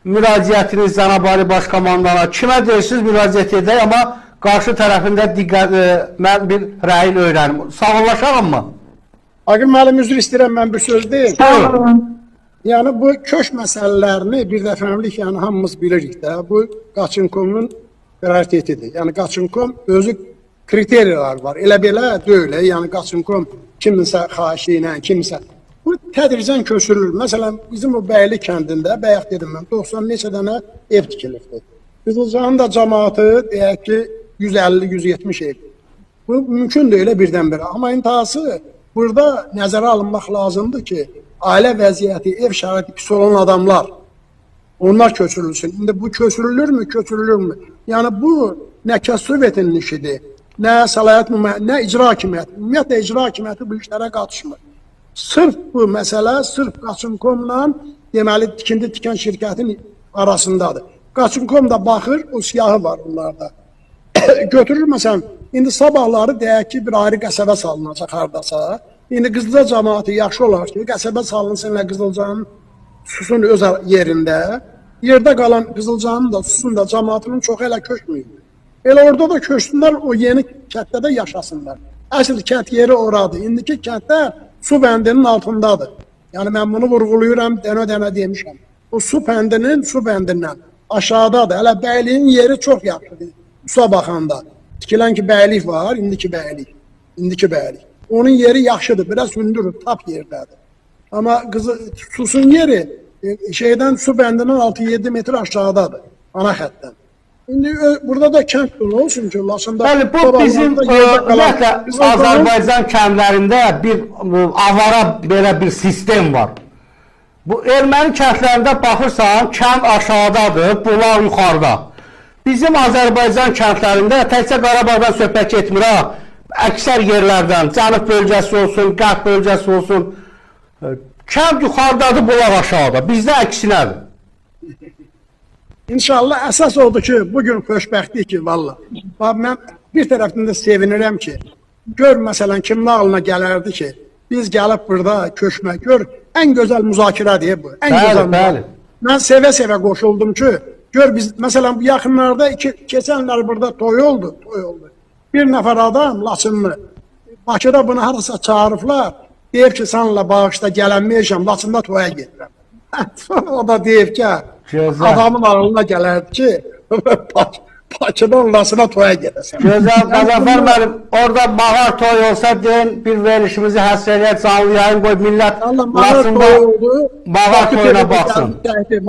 müraciətiniz Cənab Ali Baş Komandana, kimə deyirsiniz müraciət edək, amma qarşı tərəfində mən bir rəyin öyrənim. Sağollaşalım mı? Aqil müəllim, üzr istəyirəm, mən bir söz deyim. Yəni, bu köş məsələlərini bir dəfəmlik, yəni hamımız bilirik də, bu Qaçqın.com-un prioritetidir. Yəni, Qaçqın.com özü kriteriyalar var. Elə belə deyil, yəni Qaçqın.com kiminsə xahişi ilə, kiminsə. Bu tədricən köçürülür. Məsələn, bizim o Bəyli kəndində, bayaq dedim mən, 90 neçə dənə ev tikilirdi. Qızılcanın da cəmaatı, deyək ki, 150-170 ev. Bu mümkün deyil birdən-birə. Amma intihası burada nəzərə alınmaq lazımdır ki, ailə vəziyyəti, ev şəraiti pis olan adamlar, onlar köçürülsün. İndi bu köçürülürmü, köçürülürmü? Yəni bu nə Kəssovetin işidir, nə səlahiyyət, nə icra hakimiyyəti. Ümumiyyətlə icra hakimiyyəti bu işlərə qatışmır. Sırf bu məsələ, sırf Qaçqın.com-la deməli tikinti tikən şirkətin arasındadır. Qaçqın.com da baxır, o siyahı var onlarda. Götürür məsələn, indi sabahları deyək ki, bir ayrı qəsəbə salınacaq hardasa. İndi Qızılca cəmaatı yaxşı olar ki, qəsəbə salınsın və Qızılcanın susun öz yerində. Yerdə qalan Qızılcanın da susun da cəmaatının çoxu elə köçməyib. Elə orada da köçsünlər, o yeni kənddə də yaşasınlar. Əsl kənd yeri oradır. İndiki kənddə su bəndinin altındadır. Yəni mən bunu vurğuluyuram, dənə-dənə demişəm. O su bəndindən aşağıdadır. Hələ Bəyliyin yeri çox yaxşıdır. Suya baxanda. Tikilən ki, Bəylik var, indiki Bəylik. indiki bəylik. Onun yeri yaxşıdır, biraz hündür, tap yerdədir. Amma Susun yeri şeydən su bəndindən 6-7 metr aşağıdadır, ana xəttdən. İndi burada da kənd dolu olsun ki, Laçında... Bəli, bu bizim ümumiyyətlə Azərbaycan kəndlərində bir avara belə bir sistem var. Bu erməni kəndlərində baxırsan, kənd aşağıdadır, bulaq yuxarıda. Bizim Azərbaycan kəndlərində təkcə Qarabağdan söhbət getmir ha. Əksər yerlərdən, cənub bölgəsi olsun, qərb bölgəsi olsun, kənd yuxarıdadır, bulaq aşağıda. Bizdə əksinədir. İnşallah əsas odur ki, bugün xoşbəxtlik ki, valla. Mən bir tərəfdən də sevinirəm ki, gör məsələn kimin ağlına gələrdi ki, biz gəlib burada köçmək, gör, ən gözəl müzakirədir bu, ən gözəl müzakirə. Mən sevə-sevə qoşuldum ki, gör biz, məsələn bu yaxınlarda keçənlər burada toy oldu. Bir nəfər adam, Laçınlı, Bakıda bunu harasa çağırıblar, deyib ki, sənlə bağışda gələnməyəcəm, Laçında toya gedirəm. O da deyib ki, adamın ağlına gələrdi ki, Bakıdan Laçına toya gedəsən. Gözəl, Qəzənfər müəllim, orada bağar toy olsa deyin, bir verilişimizi həsr eləyək, canlı yayın qoy, millət Laçında bağar toyuna baxsın.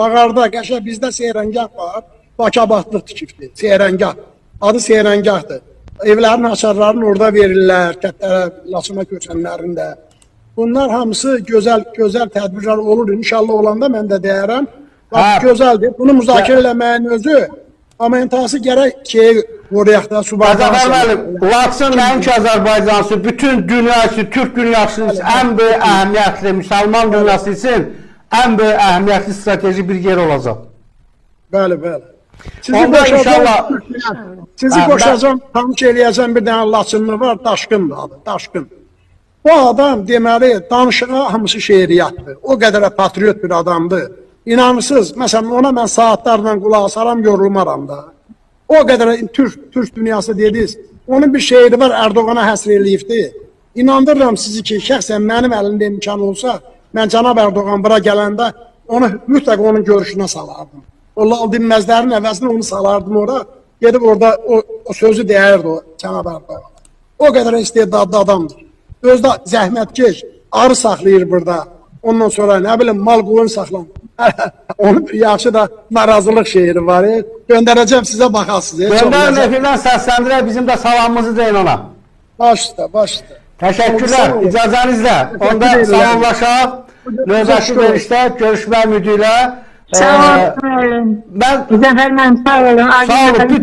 Bağarda, qəşə bizdə seyrəngah var, Bakabadlıq tikibdir, seyrəngah. Adı seyrəngahdır. Evlərin açarlarını orada verirlər, kətlərə, Laçına köçənlərin də. Bunlar hamısı gözəl tədbirlər olur. İnşallah olanda mən də deyərəm. Gözəldir. Bunu müzakirə eləməyin özü amentası gərək şeyi qoruyaq da, Qəzənfər müəllim, Laçın nəinki Azərbaycansı, bütün dünyası, Türk dünyası ən böyük əhəmiyyətli, müsəlman dünyası üçün ən böyük əhəmiyyətli strateji bir yer olacaq. Bəli. Sizi qoşacam, tanış eləyəcəm bir dənə Laçınlı var, Daşqındır adı, Daşqın. Bu adam deməli danışığa hamısı şeiriyyatdır. O qədər patriot bir adamdır. İnanırsınız, məsələn ona mən saatlarla qulaq asaram, yorulmaram da. O qədər Türk dünyası dediniz. Onun bir şeiri var, Erdoğana həsr eləyibdi. İnandırıram sizi ki, şəxsən mənim əlimdə imkan olsa, mən cənab Erdoğan bura gələndə onu mütləq onun görüşünə salardım. O Lal Dinməzlərin əvəzini onu salardım ora. Gedib orada o sözü deyərdi o cənab Erdoğan. O qədər istedadlı adamdır. Özdə zəhmətkeş, arı saxlayır burada. Ondan sonra nə bilim mal qoyun saxlam. Onun yaxşı da narazılıq şeiri var. Göndərəcəm sizə baxasınız. Göndərin efirdən səsləndirək, bizim də salamımızı deyin ona. Baş üstə. Təşəkkürlər, icazənizlə. Onda salamlaşaq. Növbəti verişdə görüşmək ümidi ilə. Sağ olun. Qəzənfər müəllim, sağ olun.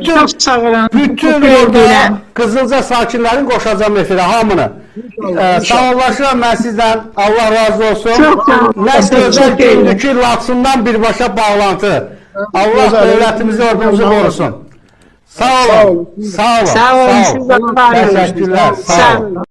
Çox sağ olun. Bütün orada Qızılca sakinlərin qoşacam efirə, hamını. Sağollaşıram mən sizdən, Allah razı olsun. Nə gözəl gündür ki, Laçından birbaşa bağlantı. Allah dövlətimizi, ordumuzu qorusun. Sağ olun. Sağ olun. Təşəkkürlər. Sağ olun.